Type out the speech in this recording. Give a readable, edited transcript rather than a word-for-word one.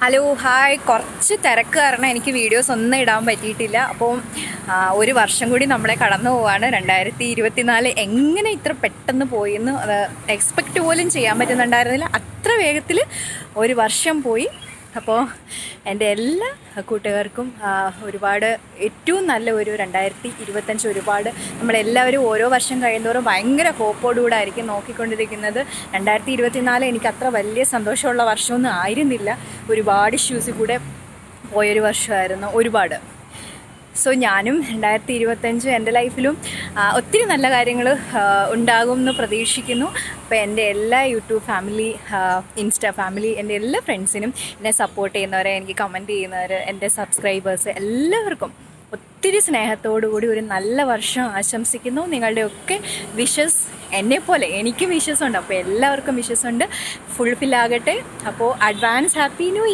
Hello hi, കുറച്ച് തിരക്ക് കാരണം എനിക്ക് വീഡിയോസ് ഒന്നും ഇടാൻ പറ്റിയിട്ടില്ല. അപ്പോൾ ഒരു വർഷം കൂടി നമ്മളെ കടന്നു പോവാണ്. 2024 എങ്ങനെ ഇത്ര പെട്ടെന്ന് പോയെന്ന് എക്സ്പെക്റ്റ് പോലും ചെയ്യാൻ പറ്റുന്നുണ്ടായിരുന്നില്ല. അത്ര വേഗത്തിൽ ഒരു വർഷം പോയി. അപ്പോൾ എൻ്റെ എല്ലാ കൂട്ടുകാർക്കും ഒരുപാട് ഏറ്റവും നല്ല ഒരു 2025 ഒരുപാട് നമ്മളെല്ലാവരും ഓരോ വർഷം കഴിയുന്നതോറും ഭയങ്കര ഹോപ്പോടുകൂടെ ആയിരിക്കും നോക്കിക്കൊണ്ടിരിക്കുന്നത്. 2024 എനിക്ക് അത്ര വലിയ സന്തോഷമുള്ള വർഷമൊന്നും ആയിരുന്നില്ല. ഒരുപാട് ഇഷ്യൂസിൽ കൂടെ പോയൊരു വർഷമായിരുന്നു, ഒരുപാട്. സോ ഞാനും 2025 എൻ്റെ ലൈഫിലും ഒത്തിരി നല്ല കാര്യങ്ങൾ ഉണ്ടാകും എന്ന് പ്രതീക്ഷിക്കുന്നു. അപ്പോൾ എൻ്റെ എല്ലാ യൂട്യൂബ് ഫാമിലി, ഇൻസ്റ്റാ ഫാമിലി, എൻ്റെ എല്ലാ ഫ്രണ്ട്സിനും, എന്നെ സപ്പോർട്ട് ചെയ്യുന്നവരെ, എനിക്ക് കമൻറ്റ് ചെയ്യുന്നവർ, എൻ്റെ സബ്സ്ക്രൈബേഴ്സ് എല്ലാവർക്കും ഒത്തിരി സ്നേഹത്തോടു കൂടി ഒരു നല്ല വർഷം ആശംസിക്കുന്നു. നിങ്ങളുടെയൊക്കെ വിഷസ് എന്നെപ്പോലെ എനിക്ക് വിഷസ് ഉണ്ട്. അപ്പോൾ എല്ലാവർക്കും വിഷസ് ഉണ്ട്, ഫുൾഫിൽ ആകട്ടെ. അപ്പോൾ അഡ്വാൻസ് ഹാപ്പി ന്യൂ ഇയർ.